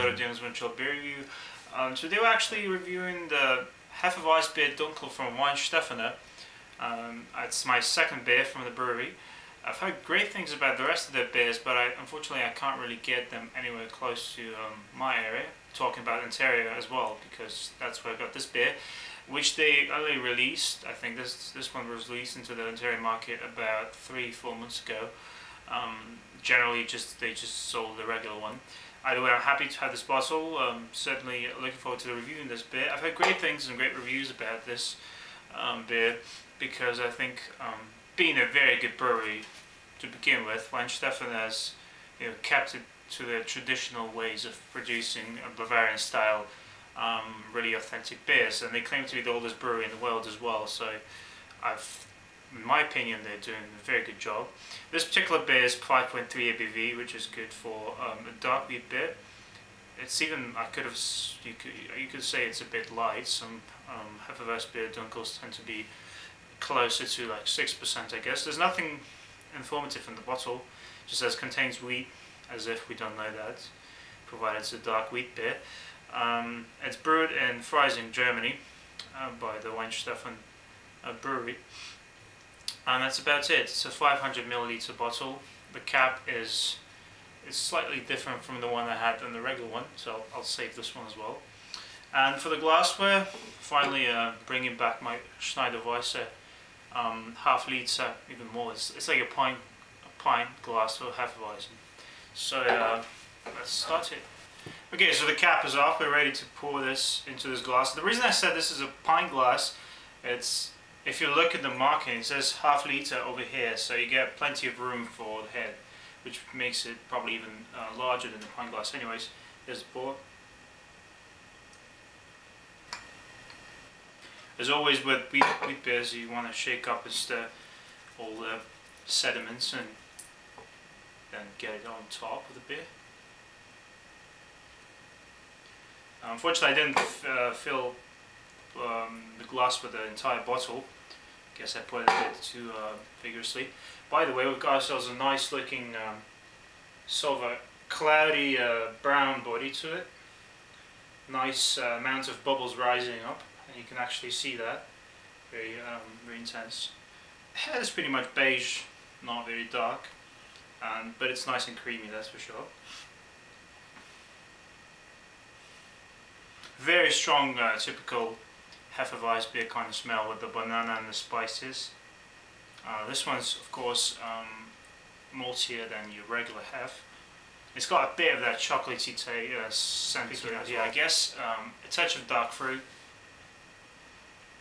episode of Montreal beer review. Today we're actually reviewing the Hefeweissbier Dunkel from Weihenstephaner. It's my second beer from the brewery. I've heard great things about the rest of their beers, but unfortunately I can't really get them anywhere close to my area. Talking about Ontario as well, because that's where I got this beer, which they only released. I think this one was released into the Ontario market about 3-4 months ago. Generally they just sold the regular one. Either way, I'm happy to have this bottle. Certainly looking forward to reviewing this beer. I've heard great things and great reviews about this beer, because I think being a very good brewery to begin with, Weihenstephaner has kept it to their traditional ways of producing a Bavarian style really authentic beers, and they claim to be the oldest brewery in the world as well. So in my opinion, they're doing a very good job. This particular beer is 5.3 ABV, which is good for a dark wheat beer. It's even, you could say it's a bit light. Some Hefeweissbier Dunkels tend to be closer to like 6%, I guess. There's nothing informative in the bottle. It just says contains wheat, as if we don't know that, provided it's a dark wheat beer. It's brewed in Freising, Germany, by the Weihenstephaner brewery. And that's about it. It's a 500 milliliter bottle. The cap is slightly different from the one I had in the regular one, so I'll save this one as well. And for the glassware, finally bringing back my Schneider Weisse half liter, even more. It's like a pint glass for Hefeweizen. So let's start it. Okay, so the cap is off. We're ready to pour this into this glass. The reason I said this is a pint glass, if you look at the marking, it says half liter over here, so you get plenty of room for the head, which makes it probably even larger than the pint glass. Anyways, here's the pour. As always with wheat beers, you want to shake up all the sediments and then get it on top of the beer. Unfortunately, I didn't fill the glass with the entire bottle. Guess I put it a bit too vigorously. By the way, we've got ourselves a nice looking sort of a cloudy brown body to it. Nice amount of bubbles rising up, and you can actually see that. Very intense. The head is pretty much beige, not very dark, but it's nice and creamy, that's for sure. Very strong, typical Hefeweissbier kind of smell with the banana and the spices. This one's of course maltier than your regular Hef. It's got a bit of that chocolatey scent to it. Yeah, I guess a touch of dark fruit.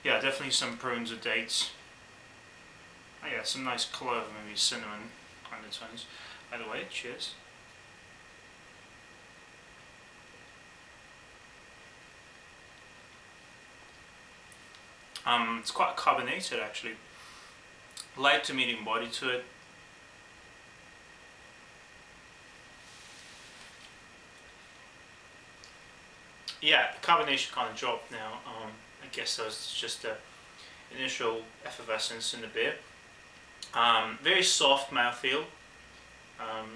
Yeah, definitely some prunes or dates. Oh yeah, some nice clove, maybe cinnamon undertones. Either way, cheers. It's quite carbonated actually. Light to medium body to it. Yeah, the carbonation kind of dropped now. I guess that was just the initial effervescence in the beer. Very soft mouthfeel.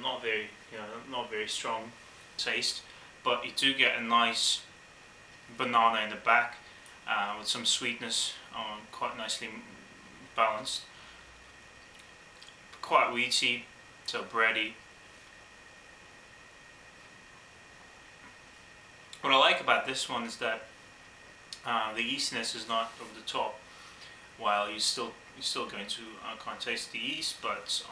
Not very strong taste, but you do get a nice banana in the back. With some sweetness, quite nicely balanced. Quite wheaty, so bready. What I like about this one is that the yeastiness is not over the top, while you're still going to kind of taste the yeast, but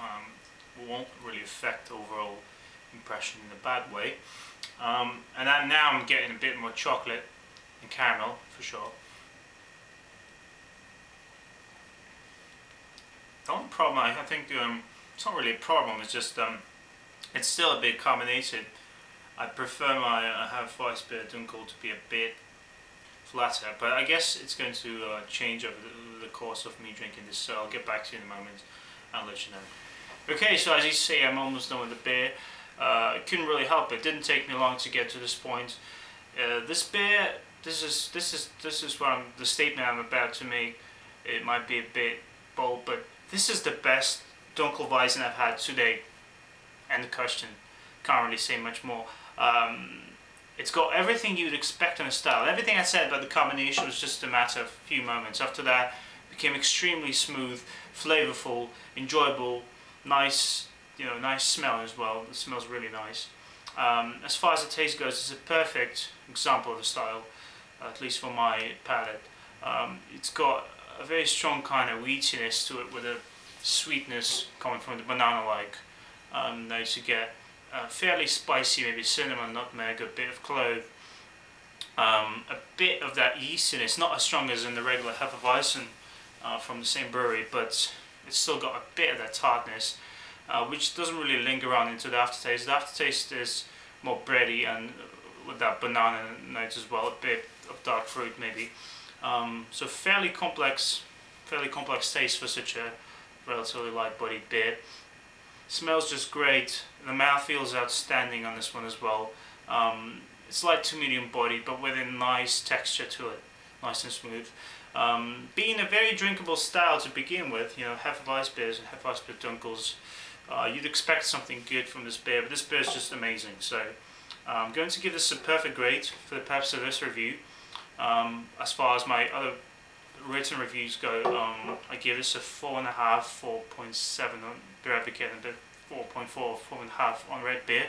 won't really affect the overall impression in a bad way. And now I'm getting a bit more chocolate and caramel for sure. The only problem, I think, it's not really a problem, it's just it's still a bit carbonated. I prefer my Hefeweissbier Dunkel to be a bit flatter, but I guess it's going to change over the course of me drinking this, so I'll get back to you in a moment and let you know. Okay, so as you see, I'm almost done with the beer. I couldn't really help it. It didn't take me long to get to this point. This beer, this is the statement I'm about to make. It might be a bit bold, but this is the best Dunkelweizen I've had today. End of question. Can't really say much more. It's got everything you'd expect in a style. Everything I said about the combination was just a matter of a few moments. After that, it became extremely smooth, flavorful, enjoyable, nice, nice smell as well. It smells really nice. As far as the taste goes, it's a perfect example of the style, at least for my palate. It's got a very strong kind of wheatiness to it with a sweetness coming from the banana-like notes you get. Fairly spicy, maybe cinnamon, nutmeg, a bit of clove, a bit of that yeastiness, not as strong as in the regular Hefeweizen from the same brewery, but it's still got a bit of that tartness, which doesn't really linger on into the aftertaste. The aftertaste is more bready and with that banana notes as well, a bit of dark fruit maybe. So fairly complex taste for such a relatively light-bodied beer. Smells just great. The mouthfeel is outstanding on this one as well. It's light to medium bodied, but with a nice texture to it, nice and smooth. Being a very drinkable style to begin with, Hefeweissbiers and Hefeweissbier Dunkels, you'd expect something good from this beer, but this beer is just amazing. So I'm going to give this a perfect grade for the purpose of this review. As far as my other written reviews go, I give this a 4.5, 4.7 on Beer Advocate, and a 4.4, 4.5 on Red Beer.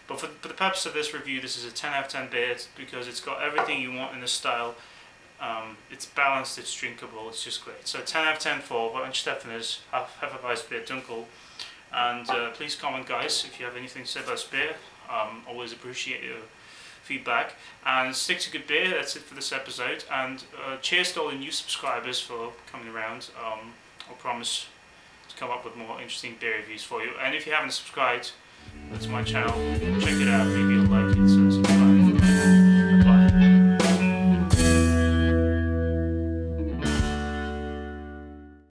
But for the purpose of this review, this is a 10 out of 10 beer because it's got everything you want in this style. It's balanced, it's drinkable, it's just great. So 10 out of 10 for Weihenstephaner Hefeweissbier Dunkel. And please comment, guys, if you have anything to say about this beer. Always appreciate your feedback, and stick to good beer. That's it for this episode, and cheers to all the new subscribers for coming around. I'll promise to come up with more interesting beer reviews for you, and if you haven't subscribed to my channel, check it out, maybe you'll like it. So